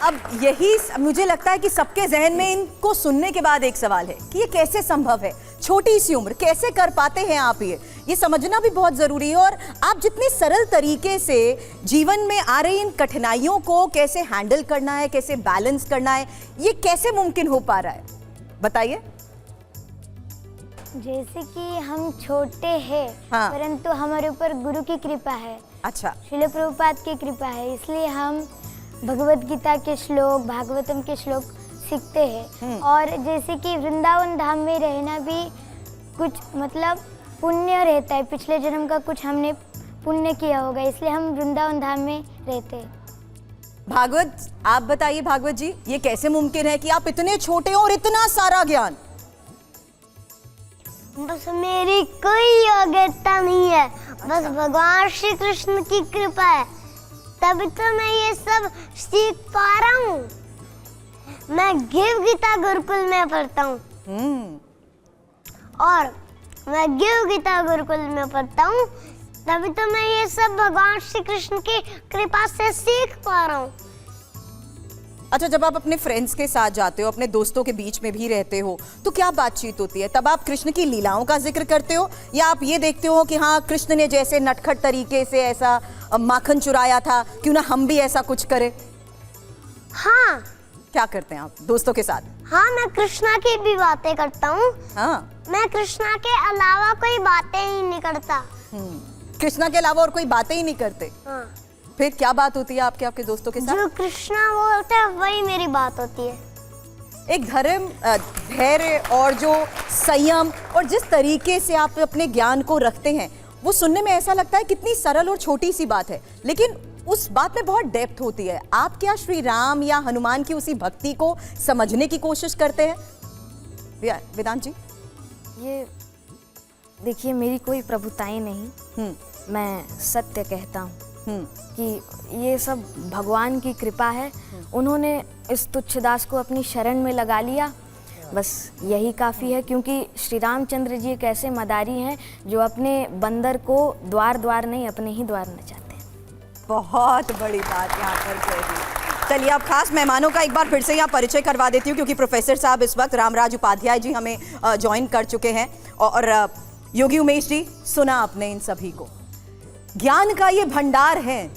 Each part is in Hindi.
अब यही मुझे लगता है कि सबके जहन में इनको सुनने के बाद एक सवाल है कि ये कैसे संभव है, छोटी सी उम्र कैसे कर पाते हैं आप ये समझना भी बहुत जरूरी है। और आप जितने सरल तरीके से जीवन में आ रही इन कठिनाइयों को कैसे हैंडल करना है, कैसे बैलेंस करना है, ये कैसे मुमकिन हो पा रहा है, बताइए। जैसे कि हम छोटे हैं, हाँ। परंतु हमारे ऊपर गुरु की कृपा है। अच्छा। श्रील प्रभुपाद की कृपा है, इसलिए हम भगवत गीता के श्लोक, भागवतम के श्लोक सीखते हैं। और जैसे कि वृंदावन धाम में रहना भी कुछ मतलब पुण्य रहता है, पिछले जन्म का कुछ हमने पुण्य किया होगा, इसलिए हम वृंदावन धाम में रहते हैं। भागवत, आप बताइए भागवत जी, ये कैसे मुमकिन है कि आप इतने छोटे हो और इतना सारा ज्ञान? बस मेरी कोई योग्यता नहीं है, बस भगवान श्री कृष्ण की कृपा है, तभी तो मैं ये सब सीख पा रहा हूँ। मैं गिव गीता गुरुकुल में पढ़ता हूँ और मैं गिव गीता गुरुकुल में पढ़ता हूँ, तभी तो मैं ये सब भगवान श्री कृष्ण की कृपा से सीख पा रहा हूँ। अच्छा, जब आप अपने फ्रेंड्स के साथ जाते हो, अपने दोस्तों के बीच में भी रहते हो, तो क्या बातचीत होती है? तब आप कृष्ण की लीलाओं का जिक्र करते हो या आप ये देखते हो कि हाँ, कृष्ण ने जैसे नटखट तरीके से ऐसा माखन चुराया था, क्यों ना हम भी ऐसा कुछ करें? हाँ। क्या करते हैं आप दोस्तों के साथ? हाँ, मैं कृष्णा की भी बातें करता हूँ। हाँ, मैं कृष्णा के अलावा कोई बातें ही नहीं करता। कृष्णा के अलावा और कोई बातें ही नहीं करते? हाँ। फिर क्या बात होती है आपके दोस्तों के साथ? जो कृष्णा बोलते हैं वही मेरी बात होती है। एक धर्म, धैर्य और जो संयम और जिस तरीके से आप अपने ज्ञान को रखते हैं, वो सुनने में ऐसा लगता है कितनी सरल और छोटी सी बात है, लेकिन उस बात में बहुत डेप्थ होती है। आप क्या श्री राम या हनुमान की उसी भक्ति को समझने की कोशिश करते हैं? वेदांत जी, ये देखिए, मेरी कोई प्रभुताएं नहीं, मैं सत्य कहता हूँ कि ये सब भगवान की कृपा है। उन्होंने इस तुच्छदास को अपनी शरण में लगा लिया, बस यही काफ़ी है। क्योंकि श्री रामचंद्र जी एक ऐसे मदारी हैं जो अपने बंदर को द्वार द्वार नहीं, अपने ही द्वार नचाते हैं। बहुत बड़ी बात यहाँ पर कह दी। चलिए, अब खास मेहमानों का एक बार फिर से यहाँ परिचय करवा देती हूँ, क्योंकि प्रोफेसर साहब इस वक्त रामराज उपाध्याय जी हमें ज्वाइन कर चुके हैं। और योगी उमेश जी, सुना आपने इन सभी को, ज्ञान का ये भंडार है,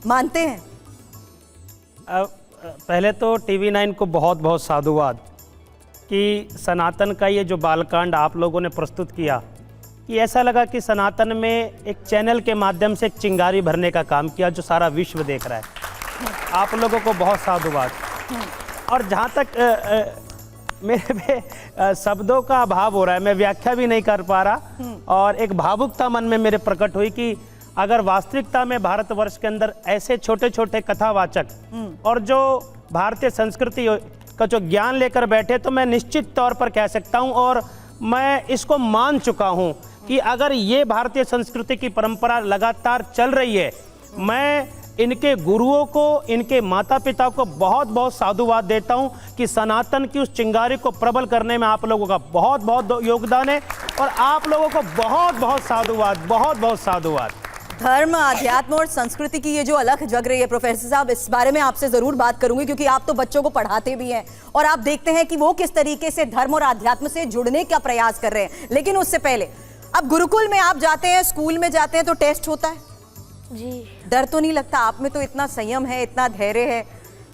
मानते हैं? पहले तो TV9 को बहुत बहुत साधुवाद कि सनातन का ये जो बालकांड आप लोगों ने प्रस्तुत किया, कि ऐसा लगा कि सनातन में एक चैनल के माध्यम से एक चिंगारी भरने का काम किया जो सारा विश्व देख रहा है। आप लोगों को बहुत साधुवाद। और जहाँ तक मेरे पे शब्दों का अभाव हो रहा है, मैं व्याख्या भी नहीं कर पा रहा, और एक भावुकता मन में मेरे प्रकट हुई कि अगर वास्तविकता में भारतवर्ष के अंदर ऐसे छोटे छोटे कथावाचक और जो भारतीय संस्कृति का जो ज्ञान लेकर बैठे, तो मैं निश्चित तौर पर कह सकता हूं, और मैं इसको मान चुका हूं कि अगर ये भारतीय संस्कृति की परंपरा लगातार चल रही है, मैं इनके गुरुओं को, इनके माता पिता को बहुत बहुत साधुवाद देता हूं कि सनातन की उस चिंगारी को प्रबल करने में आप लोगों का बहुत बहुत योगदान है, और आप लोगों को बहुत बहुत साधुवाद, बहुत बहुत साधुवाद। धर्म, अध्यात्म और संस्कृति की ये जो अलग जग रही है, प्रोफेसर साहब, इस बारे में आपसे जरूर बात करूंगी, क्योंकि आप तो बच्चों को पढ़ाते भी हैं और आप देखते हैं कि वो किस तरीके से धर्म और अध्यात्म से जुड़ने का प्रयास कर रहे हैं। लेकिन उससे पहले, अब गुरुकुल में आप जाते हैं, स्कूल में जाते हैं, तो टेस्ट होता है जी। डर तो नहीं लगता? आप में तो इतना संयम है, इतना धैर्य है।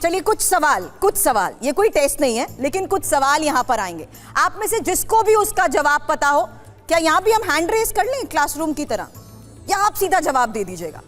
चलिए, कुछ सवाल, ये कोई टेस्ट नहीं है, लेकिन कुछ सवाल यहाँ पर आएंगे। आप में से जिसको भी उसका जवाब पता हो, क्या यहाँ भी हम हैंड रेस कर लें क्लासरूम की तरह, या आप सीधा जवाब दे दीजिएगा?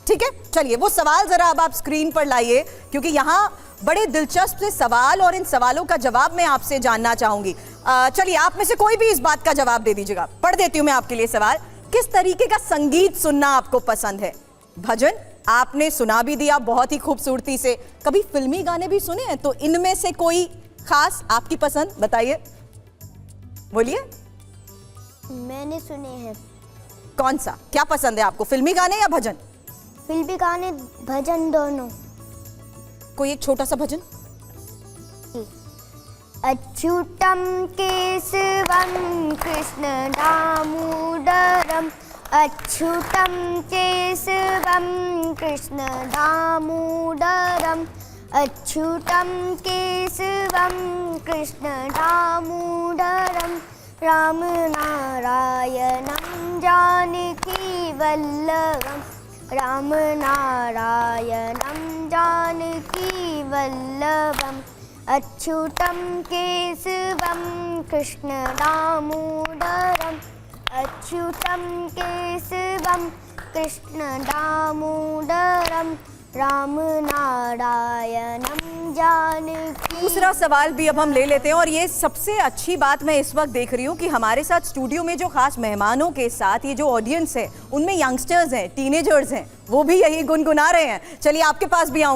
ठीक है, चलिए वो सवाल जरा अब आप स्क्रीन पर लाइए, क्योंकि यहाँ बड़े दिलचस्प से सवाल और इन सवालों का जवाब मैं आपसे जानना चाहूंगी। चलिए, आप में से कोई भी इस बात का जवाब दे दीजिएगा। पढ़ देती हूं मैं आपके लिए सवाल। किस तरीके का संगीत सुनना आपको पसंद है? भजन आपने सुना भी दिया बहुत ही खूबसूरती से, कभी फिल्मी गाने भी सुने हैं? तो इनमें से कोई खास आपकी पसंद बताइए, बोलिए। मैंने सुने हैं। कौन सा, क्या पसंद है आपको, फिल्मी गाने या भजन? फिल्मी गाने, भजन, दोनों। कोई एक छोटा सा भजन। अच्युतम केशवम कृष्ण दामोदरम, अच्युतम केशवम कृष्ण दामोदरम, अच्युतं केशवं कृष्णदामोदरं रामनारायणं जानकीवल्लभं रामनारायणं जानकीवल्लभम् अच्युतं केशवं कृष्णदामोदरम् अच्युतं केशवं कृष्णदामोदरं रामनारायणं जानकी। दूसरा सवाल भी अब हम ले लेते हैं, और ये सबसे अच्छी बात मैं इस वक्त देख रही हूँ कि हमारे साथ स्टूडियो में जो खास मेहमानों के साथ ये जो ऑडियंस है उनमें यंगस्टर्स हैं, टीनेजर्स हैं, वो भी यही गुनगुना रहे हैं। चलिए आपके पास भी आऊँ।